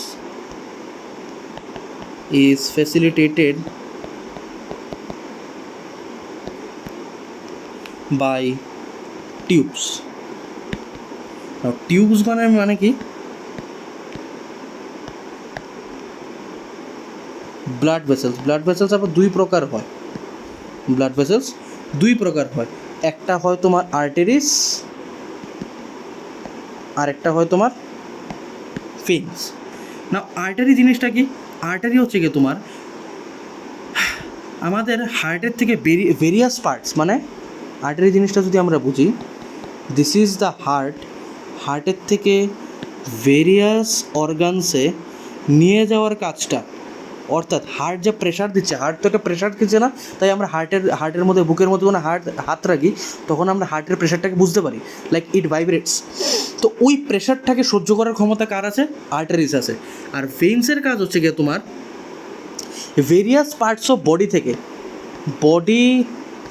is facilitated by tubes. Now tubes মানে কি? ব্লাড ভেসেলস আবার দুই প্রকার হয়। একটা হয় তোমার আর্টারিস, আর একটা হয় তোমার ভেইনস। না, আর্টারি জিনিসটা কি? আর্টারি হচ্ছে কি তোমার আমাদের হার্টের থেকে ভেরিয়াস পার্টস, মানে আর্টারি জিনিসটা যদি আমরা বুঝি, দিস ইজ দ্য হার্টের থেকে ভেরিয়াস অর্গানসে নিয়ে যাওয়ার কাজটা, অর্থাৎ হার্ট যে প্রেশার দিচ্ছে, হার্ট তো একটা প্রেশার দিচ্ছে না, তাই আমরা হার্টের মধ্যে, বুকের মধ্যে কোনো হাত রাখি, তখন আমরা হার্টের প্রেশারটাকে বুঝতে পারি, লাইক ইট ভাইব্রেটস। তো ওই প্রেশারটাকে সহ্য করার ক্ষমতা কার আছে? আর্টারিস আছে। আর ভেইনসের কাজ হচ্ছে গিয়ে তোমার ভেরিয়াস পার্টস অফ বডি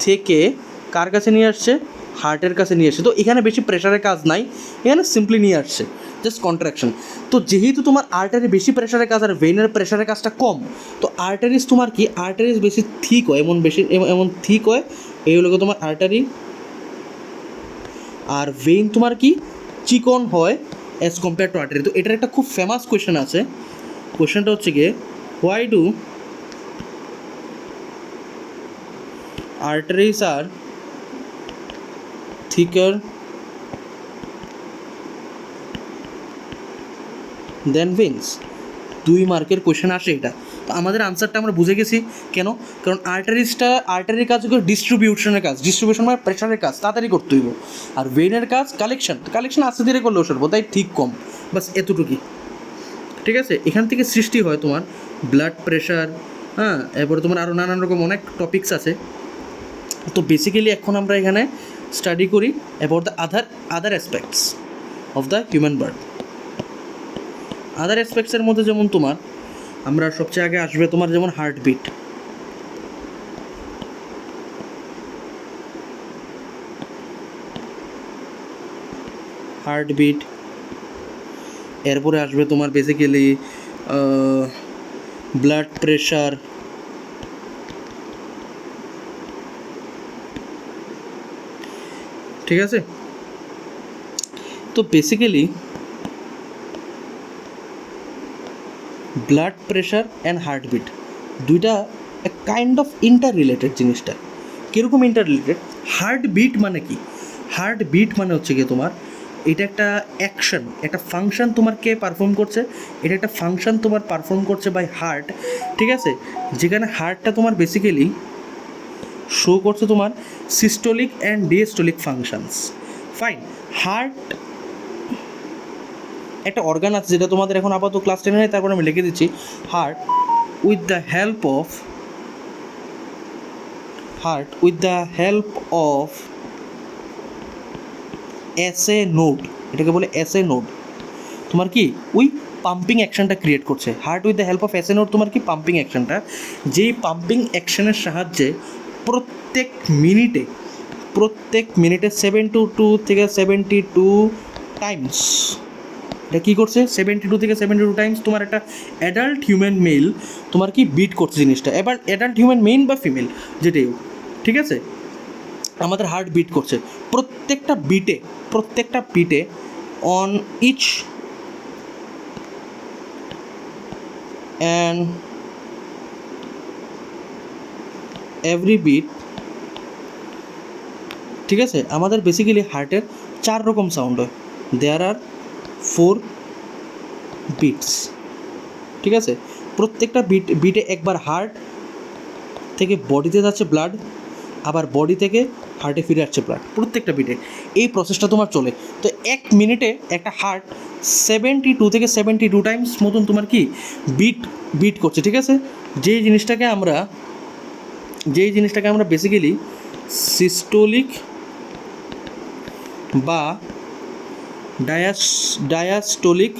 থেকে কার কাছে নিয়ে আসছে? হার্টের কাছে নিয়ে আসছে। তো এখানে বেশি প্রেশারের কাজ নাই, এখানে সিম্পলি নিয়ে আসছে, জাস্ট কন্ট্রাকশন। তো যেহেতু তোমার আর্টারি বেশি প্রেশারের কাজ আর ভেইনের প্রেশারের কাজটা কম, তো আর্টারিস তোমার কি, আর্টারিস বেশি থিক হয়, এমন থিক হয়, এই হলো তোমার আর্টারি। আর ভেইন তোমার কি চিকন হয় অ্যাজ কম্পেয়ার টু আর্টারি। তো এটার একটা খুব ফেমাস কোয়েশ্চেন আছে, কোয়েশ্চেনটা হচ্ছে গিয়ে, why do arteries are thicker than veins? 2 মার্কের কোয়েশ্চেন আসে এটা। তো আমাদের আনসারটা আমরা বুঝে গেছি কেন, কারণ আর্টারির কাজ হচ্ছে ডিস্ট্রিবিউশনের কাজ, ডিস্ট্রিবিউশন মানে প্রেশারের কাজ, তাড়াতাড়ি করতে হইব। আর ভেইনের কাজ কালেকশন আস্তে ধীরে করলেও সরবো, তাই ঠিক কম, বাস এতটুকুই, ঠিক আছে। এখান থেকে সৃষ্টি হয় তোমার ব্লাড প্রেশার, হ্যাঁ, এরপরে তোমার আরও নানান রকম অনেক টপিকস আছে। তো বেসিক্যালি এখন আমরা এখানে স্টাডি করি about the other aspects of the human body. Other অ্যাসপেক্টসের মধ্যে যেমন তোমার আমরা সবচেয়ে আগে আসবে তোমার যেমন হার্টবিট, এরপরে আসবে তোমার বেসিক্যালি ব্লাড প্রেশার, ঠিক আছে। তো basically blood pressure and heartbeat দুইটা কাইন্ড অফ ইন্টার রিলেটেড। জিনিসটা কীরকম ইন্টার রিলেটেড? হার্টবিট মানে কি? হার্টবিট মানে হচ্ছে গিয়ে তোমার এটা একটা অ্যাকশন, একটা ফাংশন তোমার কে পারফর্ম করছে, এটা একটা ফাংশন তোমার পারফর্ম করছে বাই হার্ট, ঠিক আছে। যেখানে হার্টটা তোমার বেসিক্যালি শো করছে তোমার systolic and diastolic functions. Fine, heart একটা অর্গান আছে যেটা তোমাদের এখন আপাতত ক্লাস 10 নেই, তারপর আমি লিখে দিচ্ছি। Heart with the help of SA node, এটাকে বলে এসএ নোড, তোমার কি ওই পাম্পিং অ্যাকশনটা ক্রিয়েট করছে। Heart with the help of SA node তোমার কি পাম্পিং অ্যাকশনটা, যেই পাম্পিং অ্যাকশনের সাহায্যে প্রত্যেক মিনিটে 72 থেকে 72 টাইমস, এটা কী করছে 72 থেকে 72 টাইমস তোমার একটা অ্যাডাল্ট হিউম্যান মেল তোমার কি বিট করছে জিনিসটা। এবার অ্যাডাল্ট হিউম্যান মেল বা ফিমেল যেটাই হোক, ঠিক আছে, আমাদের হার্ট বিট করছে প্রত্যেকটা বিটে on each and every beat, ঠিক আছে। আমাদের বেসিক্যালি হার্টের 4 রকম সাউন্ড হয়, দেয়ার আর 4 বিটস, ঠিক আছে। প্রত্যেকটা বিটে একবার হার্ট থেকে বডিতে যাচ্ছে ব্লাড, আবার বডি থেকে হার্টে ফিরে আসছে ব্লাড, প্রত্যেকটা বিটে এই প্রসেসটা তোমার চলে। তো 1 মিনিটে একটা হার্ট 72 থেকে 72 টাইমস মতন তোমার কি বিট করছে, ঠিক আছে। যেই জিনিসটাকে আমরা বেসিক্যালি সিস্টোলিক বা ডায়াস্টোলিক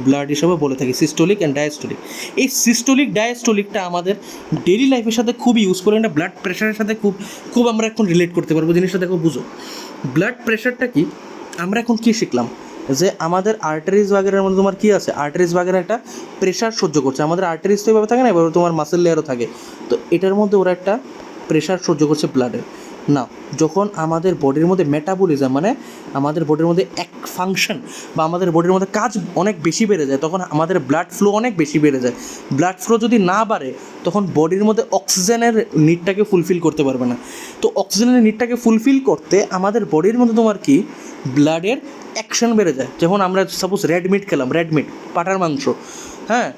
ব্লাড হিসাবে বলে থাকি, সিস্টোলিক অ্যান্ড ডায়াস্টোলিক। এই সিস্টোলিক ডায়াস্টোলিকটা আমাদের ডেইলি লাইফের সাথে খুব ইউজ করে, না ব্লাড প্রেশারের সাথে খুব আমরা এখন রিলেট করতে পারবো। জিনিসটা দেখো, বুঝো ব্লাড প্রেশারটা কি। আমরা এখন কী শিখলাম যে আমাদের আর্টারিজ বাগের মধ্যে তোমার কী আছে, আর্টারিজ বাগের একটা প্রেশার সহ্য করছে। আমাদের আর্টারিজ তো এভাবে থাকে না, এবার তোমার মাসেল লেয়ারও থাকে, তো এটার মধ্যে ওরা একটা প্রেশার সহ্য করছে ব্লাডের। না, যখন আমাদের বডির মধ্যে মেটাবলিজম মানে আমাদের বডির মধ্যে এক ফাংশন বা আমাদের বডির মধ্যে কাজ অনেক বেশি বেড়ে যায়, তখন আমাদের ব্লাড ফ্লো অনেক বেশি বেড়ে যায়। ব্লাড ফ্লো যদি না বাড়ে তখন বডির মধ্যে অক্সিজেনের নিডটাকে ফুলফিল করতে পারবে না। তো অক্সিজেনের নিডটাকে ফুলফিল করতে আমাদের বডির মধ্যে তোমার কি ব্লাডের অ্যাকশন বেড়ে যায়। যেমন আমরা সাপোজ রেড মিট খেলাম, রেড মিট পাঁঠার মাংস, হ্যাঁ,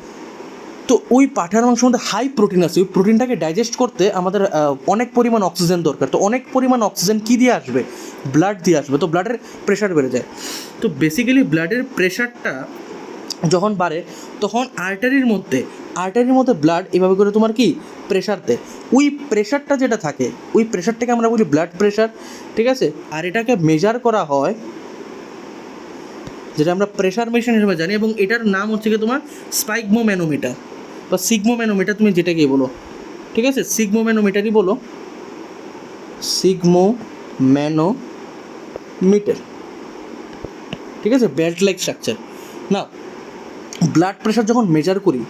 তো ওই পাঁঠার মাংসের মধ্যে হাই প্রোটিন আছে, ওই প্রোটিনটাকে ডাইজেস্ট করতে আমাদের অনেক পরিমাণ অক্সিজেন দরকার। তো অনেক পরিমাণ অক্সিজেন কী দিয়ে আসবে, ব্লাড দিয়ে আসবে, তো ব্লাডের প্রেশার বেড়ে যায়। তো বেসিক্যালি ব্লাডের প্রেশারটা যখন বাড়ে তখন আর্টারির মধ্যে ব্লাড এভাবে করে তোমার কি প্রেশার দেয়। ওই প্রেশারটা যেটা থাকে ওই প্রেশারটাকে আমরা বলি ব্লাড প্রেশার, ঠিক আছে। আর এটাকে মেজার করা হয়, যেটা আমরা প্রেশার মেশিন হিসেবে জানি, এবং এটার নাম হচ্ছে কি তোমার স্পাইগমোম্যানোমিটার বা সিগমোম্যানোমিটার, তুমি যেটাকেই বলো, ঠিক আছে, সিগমোম্যানোমিটারই বলো, সিগমোম্যানোমিটার, ঠিক আছে, বেল্ট লাইক স্ট্রাকচার। না, ব্লাড প্রেশার যখন মেজার করি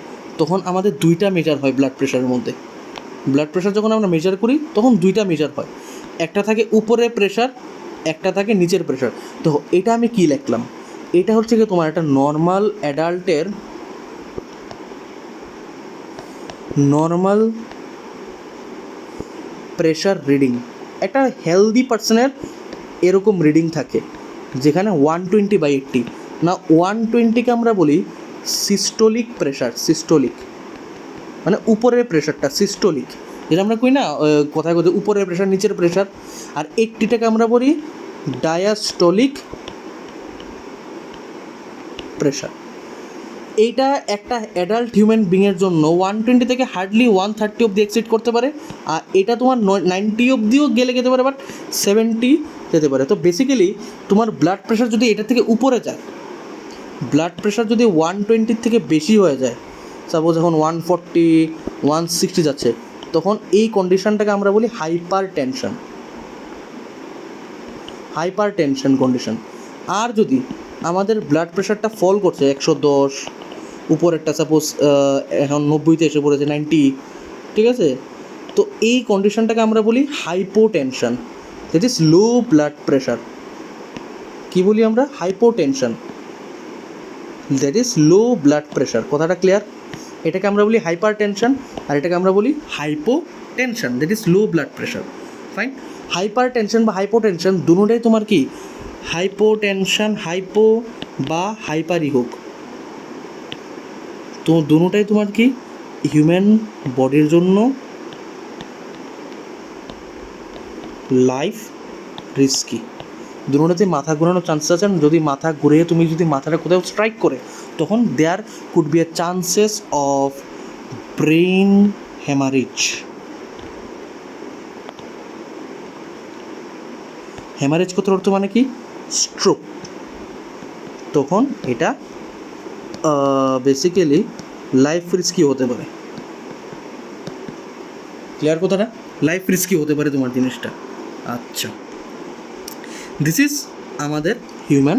তখন আমাদের দুইটা মেজার হয় ব্লাড প্রেশারের মধ্যে। ব্লাড প্রেশার যখন আমরা মেজার করি তখন দুইটা মেজার হয়, একটা থাকে উপরের প্রেশার, একটা থাকে নিচের প্রেশার। তো এটা আমি কি লিখলাম, এটা হচ্ছে কি তোমার একটা নর্মাল অ্যাডাল্টের নর্মাল প্রেশার রিডিং, একটা হেলদি পার্সনের এরকম রিডিং থাকে, যেখানে 120/80। না, 120কে আমরা বলি সিস্টোলিক প্রেশার, সিস্টোলিক মানে উপরের প্রেশারটা, সিস্টোলিক, যেটা আমরা কই না কথায় কথায় উপরের প্রেশার নিচের প্রেশার। আর 80টাকে আমরা বলি ডায়াস্টোলিক প্রেশার। এইটা একটা অ্যাডাল্ট হিউম্যান বিংয়ের জন্য 120 থেকে হার্ডলি 130 অবধি এক্সিড করতে পারে, আর এটা তোমার 90 অবধিও যেতে পারে, বাট 70 যেতে পারে। তো বেসিক্যালি তোমার ব্লাড প্রেশার যদি এটা থেকে উপরে যায়, ব্লাড প্রেশার যদি 120 থেকে বেশি হয়ে যায়, সাপোজ এখন 140 160 যাচ্ছে, তখন এই কন্ডিশনটাকে আমরা বলি হাইপার টেনশন কন্ডিশন। আর যদি আমাদের ব্লাড প্রেশারটা ফল করছে 110, উপরেরটা সাপোজ এখন 90-তে এসে পড়েছে, 90, ঠিক আছে, তো এই কন্ডিশনটাকে আমরা বলি hypotension, that is low blood pressure. কী বলি আমরা, hypotension, that is low blood pressure. কথাটা ক্লিয়ার? এটাকে আমরা বলি হাইপার টেনশন, আর এটাকে আমরা বলি hypotension, that is low blood pressure. Fine, hypertension বা হাইপোটেনশন দুটোটাই তোমার কি, হাইপোটেনশন হাইপো বা হাইপারই হোক, তো দুটোটাই তোমার কি হিউম্যান বডির জন্য লাইফ রিস্কি। দুটোতে মাথা ঘোরানোর চান্সেস আছে, যদি মাথা ঘুরে তুমি যদি মাথাটা কোথাও স্ট্রাইক করে, তখন there could be a chances of brain haemorrhage. Haemorrhage কথার অর্থ মানে কি, স্ট্রোক। তখন এটা বেসিক্যালি লাইফ রিস্কি হতে পারে। ক্লিয়ার কথাটা? লাইফ রিস্কি হতে পারে তোমার জিনিসটা। আচ্ছা, দিস ইজ আমাদের হিউম্যান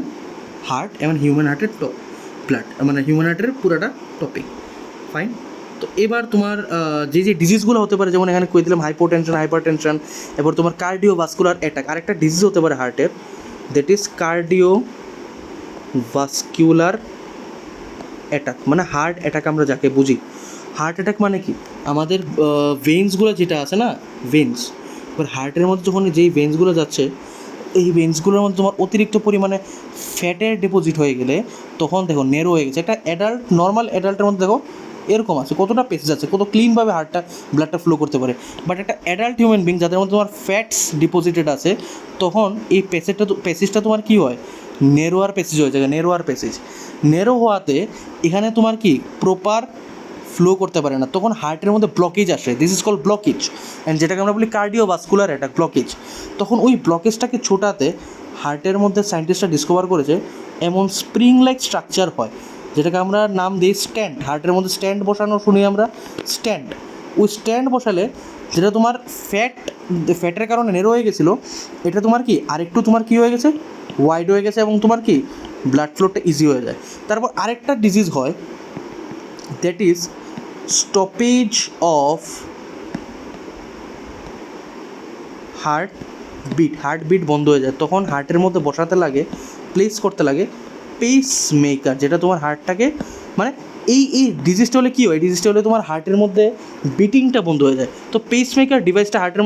হার্ট এবং হিউম্যান হার্টের ব্লাড মানে হিউম্যান হার্টের পুরাটা টপিক। ফাইন, তো এবার তোমার যে ডিজিজগুলো হতে পারে, যেমন এখানে কই দিলাম হাইপোটেনশন, হাইপারটেনশন, এবার তোমার কার্ডিওভাস্কুলার অ্যাটাক, আরেকটা ডিজিজ হতে পারে হার্টের, দ্যাট ইজ কার্ডিওভাস্কুলার অ্যাটাক, মানে হার্ট অ্যাটাক আমরা যাকে বুঝি। হার্ট অ্যাটাক মানে কি, আমাদের ভেন্সগুলো যেটা আছে না, ভেন্স, এবার হার্টের মধ্যে যখন যেই ভেন্সগুলো যাচ্ছে, এই ভেন্সগুলোর মধ্যে তোমার অতিরিক্ত পরিমাণে ফ্যাটের ডিপোজিট হয়ে গেলে তখন দেখো নেরো হয়ে গেছে। একটা অ্যাডাল্ট নর্মাল অ্যাডাল্টের মধ্যে দেখো এরকম আছে, কতটা পেসেজ আছে, কত ক্লিনভাবে হার্টটা ব্লাডটা ফ্লো করতে পারে। বাট একটা অ্যাডাল্ট হিউম্যান বিং যাদের মধ্যে তোমার ফ্যাটস ডিপোজিটেড আছে, তখন এই পেসেজটা তোমার কী হয়, নেরোয়ার পেসেজ হয়ে যায়, নেরোয়ার পেসেজ। নেরো হওয়াতে এখানে তোমার কি প্রপার ফ্লো করতে পারে না, তখন হার্টের মধ্যে ব্লকেজ আসে, this is called blockage, and যেটাকে আমরা বলি কার্ডিওভাস্কুলার অ্যাটাক, ব্লকেজ। তখন ওই ব্লকেজটাকে ছোটাতে হার্টের মধ্যে সায়েন্টিস্টরা ডিসকভার করেছে এমন স্প্রিং লাইক স্ট্রাকচার হয়, যেটাকে আমরা নাম দিই স্ট্যান্ড। হার্টের মধ্যে স্ট্যান্ড বসানো শুনি আমরা, স্ট্যান্ড। ওই স্ট্যান্ড বসালে যেটা তোমার ফ্যাটের কারণে নেরো হয়ে গেছিলো, এটা তোমার কি আরেকটু তোমার কী হয়ে গেছে, ওয়াইড হয়ে গেছে, এবং তোমার কি ব্লাড ফ্লোটা ইজি হয়ে যায়। তারপর আরেকটা ডিজিজ হয়, that is stoppage of heartbeat বন্ধ হয়ে যায়। তখন হার্টের মধ্যে বসাতে লাগে, প্লেস করতে লাগে পেস মেকার, যেটা তোমার হার্টটাকে মানে এই ডিজিজটা হলে কী হয়, ডিজিজটা হলে তোমার হার্টের মধ্যে বিটিংটা বন্ধ হয়ে যায়। তো পেস মেকার ডিভাইসটা হার্টের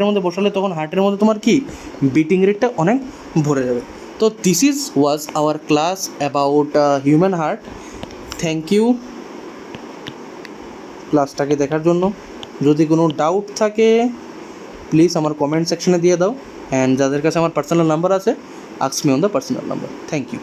মধ্যে বসালে তখন হার্টের মধ্যে তোমার কি বিটিং রেটটা অনেক ভরে যাবে। তো this was our class about human heart. Thank you ক্লাসটাকে দেখার জন্য। যদি কোনো ডাউট থাকে প্লিজ আমার কমেন্ট সেকশনে দিয়ে দাও, অ্যান্ড যাদের কাছে আমার পার্সোনাল নাম্বার আছে, ask me on the personal number. Thank you.